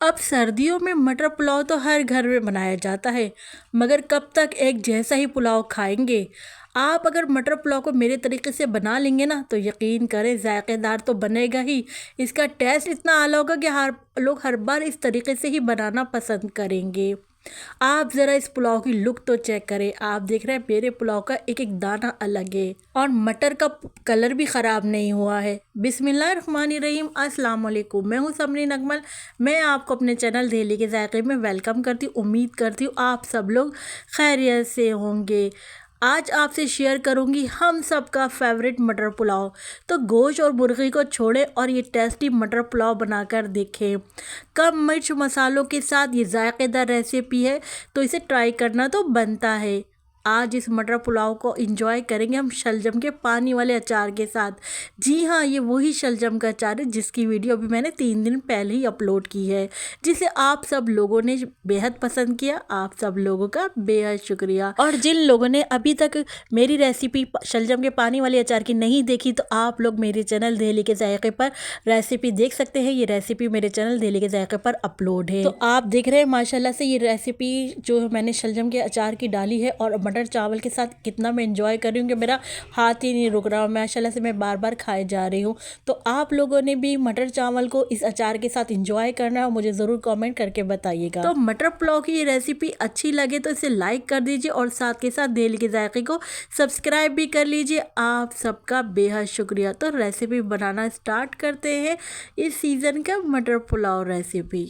अब सर्दियों में मटर पुलाव तो हर घर में बनाया जाता है, मगर कब तक एक जैसा ही पुलाव खाएंगे। आप अगर मटर पुलाव को मेरे तरीके से बना लेंगे ना तो यकीन करें जायकेदार तो बनेगा ही। इसका टेस्ट इतना आला होगा कि हर लोग हर बार इस तरीके से ही बनाना पसंद करेंगे। आप ज़रा इस पुलाव की लुक तो चेक करें। आप देख रहे हैं मेरे पुलाव का एक एक दाना अलग है और मटर का कलर भी ख़राब नहीं हुआ है। बिस्मिल्लाहिर्रहमानिर्रहीम, अस्सलाम वालेकुम। मैं हूँ समरीन अकमल। मैं आपको अपने चैनल दहली के जायके में वेलकम करती हूँ। उम्मीद करती हूँ आप सब लोग खैरियत से होंगे। आज आपसे शेयर करूंगी हम सबका फेवरेट मटर पुलाव। तो गोश्त और मुर्गी को छोड़ें और ये टेस्टी मटर पुलाव बनाकर देखें। कम मिर्च मसालों के साथ ये जायकेदार रेसिपी है, तो इसे ट्राई करना तो बनता है। आज इस मटर पुलाव को एंजॉय करेंगे हम शलजम के पानी वाले अचार के साथ। जी हाँ, ये वही शलजम का अचार है जिसकी वीडियो अभी मैंने 3 दिन पहले ही अपलोड की है, जिसे आप सब लोगों ने बेहद पसंद किया। आप सब लोगों का बेहद शुक्रिया। और जिन लोगों ने अभी तक मेरी रेसिपी शलजम के पानी वाले अचार की नहीं देखी, तो आप लोग मेरे चैनल दहली के जायके पर रेसिपी देख सकते हैं। ये रेसिपी मेरे चैनल दहली के जायके पर अपलोड है। तो आप देख रहे हैं माशाल्लाह से ये रेसिपी जो मैंने शलजम के अचार की डाली है और मटर चावल के साथ कितना मैं इंजॉय कर रही हूँ कि मेरा हाथ ही नहीं रुक रहा। माशाल्लाह से मैं बार बार खाए जा रही हूँ। तो आप लोगों ने भी मटर चावल को इस अचार के साथ इंजॉय करना है और मुझे ज़रूर कमेंट करके बताइएगा। तो मटर पुलाव की ये रेसिपी अच्छी लगे तो इसे लाइक कर दीजिए और साथ के साथ दहली के जायके को सब्सक्राइब भी कर लीजिए। आप सबका बेहद शुक्रिया। तो रेसिपी बनाना स्टार्ट करते हैं इस सीज़न का मटर पुलाव रेसिपी।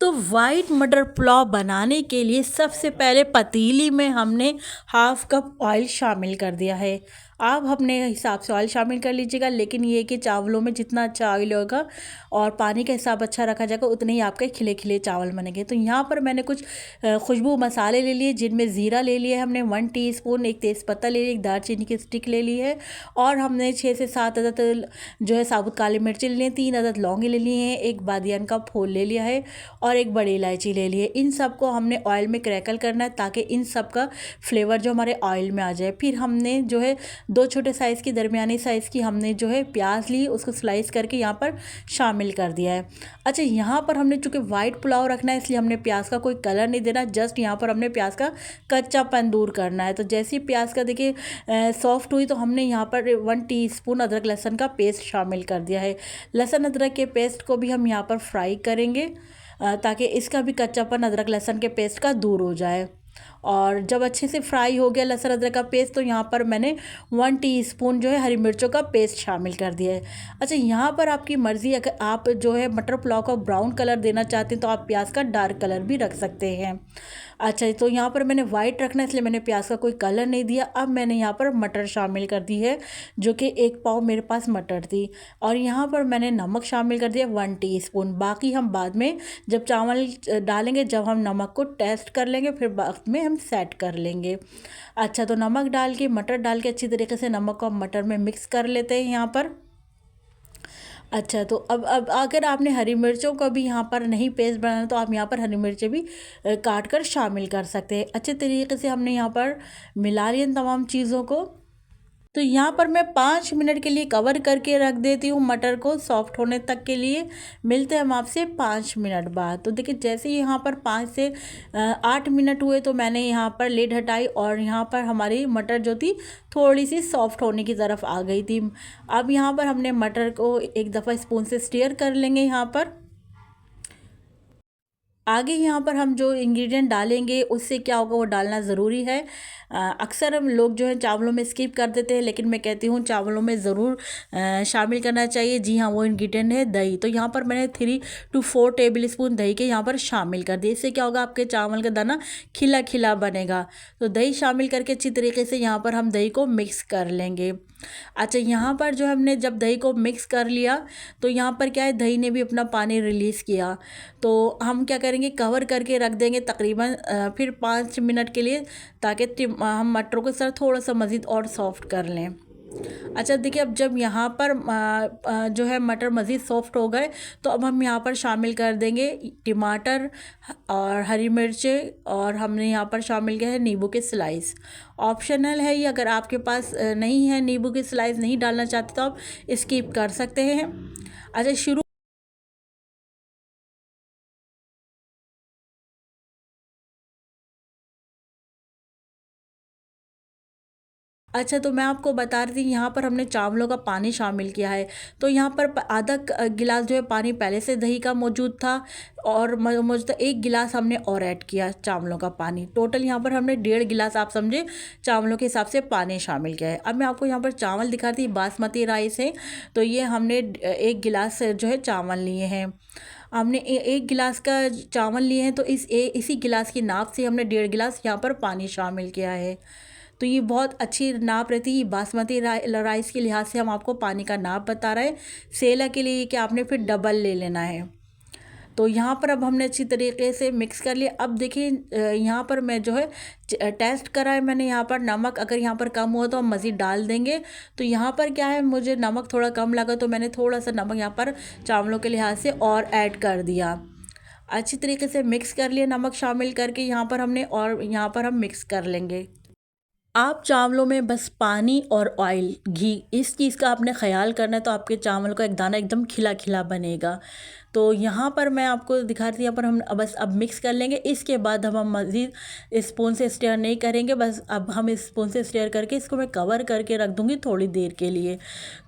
तो वाइट मटर पुलाव बनाने के लिए सबसे पहले पतीली में हमने हाफ कप ऑयल शामिल कर दिया है। आप अपने हिसाब से ऑयल शामिल कर लीजिएगा, लेकिन ये कि चावलों में जितना अच्छा ऑयल होगा और पानी का हिसाब अच्छा रखा जाएगा उतने ही आपके खिले खिले चावल बनेंगे। तो यहाँ पर मैंने कुछ खुशबू मसाले ले लिए, जिनमें ज़ीरा ले लिया है हमने 1 टीस्पून, एक तेज़पत्ता ले लिया, एक दालचीनी की स्टिक ले ली है और हमने 6 से 7 अदद जो है साबुत काली मिर्ची ले ली है, 3 अदद लौंगे ले लिए हैं, एक बादियान का फूल ले लिया है और एक बड़ी इलायची ले ली है। इन सब को हमने ऑयल में क्रैकल करना है ताकि इन सब का फ्लेवर जो हमारे ऑयल में आ जाए। फिर हमने जो है 2 छोटे साइज़ की दरमियानी साइज़ की हमने जो है प्याज ली, उसको स्लाइस करके यहाँ पर शामिल कर दिया है। अच्छा, यहाँ पर हमने चूँकि वाइट पुलाव रखना है इसलिए हमने प्याज का कोई कलर नहीं देना, जस्ट यहाँ पर हमने प्याज का कच्चापन दूर करना है। तो जैसे ही प्याज का देखिए सॉफ्ट हुई तो हमने यहाँ पर 1 टीस्पून अदरक लहसुन का पेस्ट शामिल कर दिया है। लहसुन अदरक के पेस्ट को भी हम यहाँ पर फ्राई करेंगे ताकि इसका भी कच्चापन अदरक लहसुन के पेस्ट का दूर हो जाए। और जब अच्छे से फ्राई हो गया लहसुन अदरक का पेस्ट, तो यहाँ पर मैंने 1 टीस्पून जो है हरी मिर्चों का पेस्ट शामिल कर दिया है। अच्छा, यहाँ पर आपकी मर्ज़ी, अगर आप जो है मटर पुलाव का ब्राउन कलर देना चाहते हैं तो आप प्याज का डार्क कलर भी रख सकते हैं। अच्छा, तो यहाँ पर मैंने वाइट रखना है इसलिए मैंने प्याज का कोई कलर नहीं दिया। अब मैंने यहाँ पर मटर शामिल कर दी है, जो कि 1 पाव मेरे पास मटर थी। और यहाँ पर मैंने नमक शामिल कर दिया 1 टीस्पून। बाकी हम बाद में जब चावल डालेंगे, जब हम नमक को टेस्ट कर लेंगे, फिर बाद में हम सेट कर लेंगे। अच्छा, तो नमक डाल के मटर डाल के अच्छी तरीके से नमक को मटर में मिक्स कर लेते हैं यहाँ पर। अच्छा, तो अब अगर आपने हरी मिर्चों का भी यहाँ पर नहीं पेस्ट बनाना तो आप यहाँ पर हरी मिर्चें भी काट कर शामिल कर सकते हैं। अच्छे तरीके से हमने यहाँ पर मिला लिया इन तमाम चीज़ों को। तो यहाँ पर मैं 5 मिनट के लिए कवर करके रख देती हूँ मटर को सॉफ्ट होने तक के लिए। मिलते हैं हम आपसे 5 मिनट बाद। तो देखिए जैसे ही यहाँ पर 5 से 8 मिनट हुए तो मैंने यहाँ पर लिड हटाई और यहाँ पर हमारी मटर जो थी थोड़ी सी सॉफ्ट होने की तरफ आ गई थी। अब यहाँ पर हमने मटर को एक दफ़ा स्पून से स्टीयर कर लेंगे। यहाँ पर आगे यहाँ पर हम जो इंग्रेडिएंट डालेंगे उससे क्या होगा वो डालना ज़रूरी है। अक्सर हम लोग जो है चावलों में स्किप कर देते हैं, लेकिन मैं कहती हूँ चावलों में ज़रूर शामिल करना चाहिए। जी हाँ, वो इंग्रेडिएंट है दही। तो यहाँ पर मैंने 3 to 4 टेबल स्पून दही के यहाँ पर शामिल कर दिए। इससे क्या होगा, आपके चावल का दाना खिला खिला बनेगा। तो दही शामिल करके अच्छी तरीके से यहाँ पर हम दही को मिक्स कर लेंगे। अच्छा, यहाँ पर जो हमने जब दही को मिक्स कर लिया तो यहाँ पर क्या है, दही ने भी अपना पानी रिलीज़ किया। तो हम क्या करेंगे, कवर करके रख देंगे तकरीबन फिर 5 मिनट के लिए, ताकि हम मटर को सर थोड़ा सा मज़ीद और सॉफ्ट कर लें। अच्छा, देखिए अब जब यहाँ पर जो है मटर मज़ीद सॉफ्ट हो गए तो अब हम यहाँ पर शामिल कर देंगे टमाटर और हरी मिर्चें, और हमने यहाँ पर शामिल किया है नींबू के स्लाइस। ऑप्शनल है ये, अगर आपके पास नहीं है नींबू के स्लाइस नहीं डालना चाहते तो आप स्किप कर सकते हैं। अच्छा, शुरू अच्छा, तो मैं आपको बता रही थी यहाँ पर हमने चावलों का पानी शामिल किया है। तो यहाँ पर आधा गिलास जो है पानी पहले से दही का मौजूद था, और मौजूद था 1 गिलास हमने और ऐड किया चावलों का पानी। टोटल यहाँ पर हमने 1.5 गिलास, आप समझे, चावलों के हिसाब से पानी शामिल किया है। अब मैं आपको यहाँ पर चावल दिखा रही थी, बासमती राइस है। तो ये हमने 1 गिलास जो है चावल लिए हैं। हमने 1 गिलास का चावल लिए हैं, तो इसी गिलास की नाप से हमने 1.5 गिलास यहाँ पर पानी शामिल किया है। तो ये बहुत अच्छी नाप रहती है बासमती राइस के लिहाज से। हम आपको पानी का नाप बता रहे हैं। सेला के लिए कि आपने फिर डबल ले लेना है। तो यहाँ पर अब हमने अच्छी तरीके से मिक्स कर लिया। अब देखिए, यहाँ पर मैं जो है टेस्ट करा है मैंने यहाँ पर नमक। अगर यहाँ पर कम हुआ तो हम मज़ीद डाल देंगे। तो यहाँ पर क्या है, मुझे नमक थोड़ा कम लगा, तो मैंने थोड़ा सा नमक यहाँ पर चावलों के लिहाज से और ऐड कर दिया। अच्छी तरीके से मिक्स कर लिया नमक शामिल करके यहाँ पर हमने, और यहाँ पर हम मिक्स कर लेंगे। आप चावलों में बस पानी और ऑयल, घी, इस चीज़ का आपने ख़याल करना है, तो आपके चावल का एक दाना एकदम खिला खिला बनेगा। तो यहाँ पर मैं आपको दिखा रही थी, यहाँ पर हम बस अब मिक्स कर लेंगे। इसके बाद हम मज़ीद स्पून से स्टेयर नहीं करेंगे, बस अब हम स्पून से स्टेयर करके इसको मैं कवर करके रख दूँगी थोड़ी देर के लिए।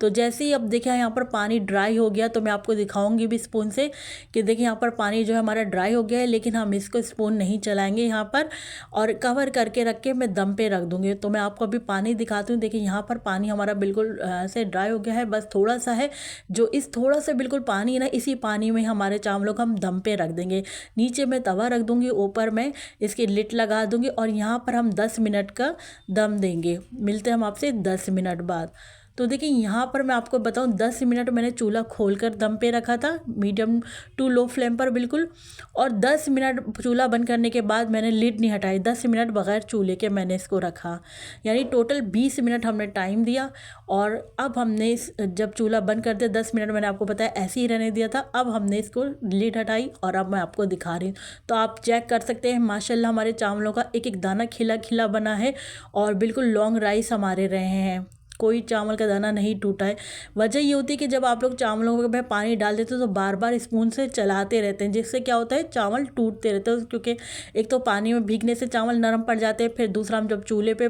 तो जैसे ही अब देखिए यहाँ पर पानी ड्राई हो गया, तो मैं आपको दिखाऊँगी भी स्पून से कि देखिए यहाँ पर पानी जो है हमारा ड्राई हो गया है, लेकिन हम इसको स्पून नहीं चलाएँगे यहाँ पर, और कवर करके रख के मैं दम पे रख दूँगी। तो मैं आपको अभी पानी दिखाती हूँ। देखिए यहाँ पर पानी हमारा बिल्कुल से ड्राई हो गया है, बस थोड़ा सा है। जो इस थोड़ा सा बिल्कुल पानी है ना, इसी पानी में हमारे चावलों को हम दम पे रख देंगे। नीचे मैं तवा रख दूँगी, ऊपर मैं इसकी लिड लगा दूँगी, और यहाँ पर हम 10 मिनट का दम देंगे। मिलते हैं हम आपसे 10 मिनट बाद। तो देखिए यहाँ पर मैं आपको बताऊँ, 10 मिनट मैंने चूल्हा खोलकर दम पे रखा था, मीडियम टू लो फ्लेम पर बिल्कुल। और 10 मिनट चूल्हा बंद करने के बाद मैंने लिड नहीं हटाई, 10 मिनट बगैर चूल्हे के मैंने इसको रखा। यानी टोटल 20 मिनट हमने टाइम दिया। और अब हमने जब चूल्हा बंद कर दिया, 10 मिनट मैंने आपको बताया ऐसे ही रहने दिया था। अब हमने इसको लिड हटाई, और अब मैं आपको दिखा रही हूँ। तो आप चेक कर सकते हैं, माशाल्लाह हमारे चावलों का एक एक दाना खिला खिला बना है, और बिल्कुल लॉन्ग राइस हमारे रहे हैं, कोई चावल का दाना नहीं टूटा है। वजह ये होती है कि जब आप लोग चावलों में पानी डाल देते हो तो बार बार स्पून से चलाते रहते हैं, जिससे क्या होता है, चावल टूटते रहते हैं। क्योंकि एक तो पानी में भीगने से चावल नरम पड़ जाते हैं, फिर दूसरा हम जब चूल्हे पे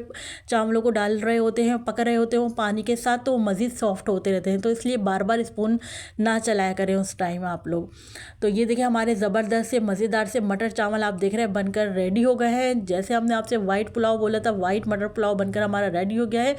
चावलों को डाल रहे होते हैं, पक रहे होते हैं वो पानी के साथ, तो मज़ीद सॉफ्ट होते रहते हैं। तो इसलिए बार बार स्पून ना चलाया करें उस टाइम आप लोग। तो ये देखिए हमारे ज़बरदस्त से मज़ेदार से मटर चावल आप देख रहे हैं बनकर रेडी हो गए हैं। जैसे हमने आपसे वाइट पुलाव बोला था, वाइट मटर पुलाव बनकर हमारा रेडी हो गया है।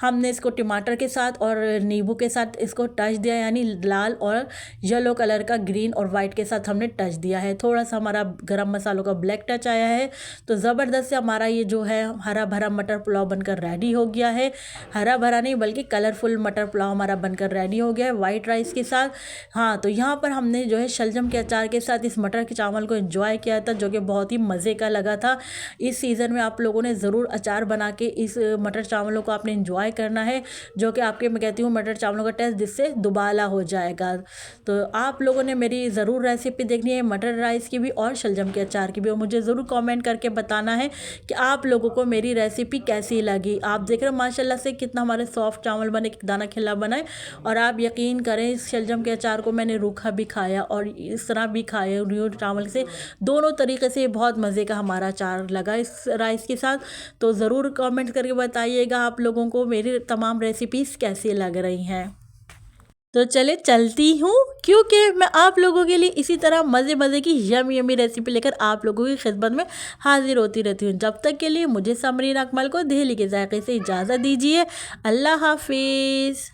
हमने इसको टमाटर के साथ और नींबू के साथ इसको टच दिया, यानी लाल और येलो कलर का, ग्रीन और वाइट के साथ हमने टच दिया है। थोड़ा सा हमारा गरम मसालों का ब्लैक टच आया है। तो ज़बरदस्त से हमारा ये जो है हरा भरा मटर पुलाव बनकर रेडी हो गया है। हरा भरा नहीं बल्कि कलरफुल मटर पुलाव हमारा बनकर रेडी हो गया है वाइट राइस के साथ। हाँ, तो यहाँ पर हमने जो है शलजम के अचार के साथ इस मटर के चावल को एंजॉय किया था, जो कि बहुत ही मज़े का लगा था। इस सीज़न में आप लोगों ने ज़रूर अचार बना के इस मटर चावलों को आपने एंजॉय करना है, जो कि आपके, मैं कहती हूँ, मटर चावलों का टेस्ट जिससे दुबाला हो जाएगा। तो आप लोगों ने मेरी ज़रूर रेसिपी देखनी है मटर राइस की भी और शलजम के अचार की भी, और मुझे ज़रूर कमेंट करके बताना है कि आप लोगों को मेरी रेसिपी कैसी लगी। आप देख रहे हो माशाल्लाह से कितना हमारे सॉफ्ट चावल बने, दाना खिला बनाए। और आप यकीन करें, इस शलजम के अचार को मैंने रूखा भी खाया और इस तरह भी खाया न्यू चावल से, दोनों तरीके से बहुत मज़े का हमारा अचार लगा इस राइस के साथ। तो ज़रूर कमेंट करके बताइएगा आप लोगों को मेरी तमाम रेसिपीज़ कैसी लग रही हैं। तो चले चलती हूँ, क्योंकि मैं आप लोगों के लिए इसी तरह मज़े मज़े की यमी रेसिपी लेकर आप लोगों की खिदमत में हाजिर होती रहती हूँ। जब तक के लिए मुझे समरीन अकमल को दिल्ली के जायके से इजाज़त दीजिए। अल्लाह हाफिज़।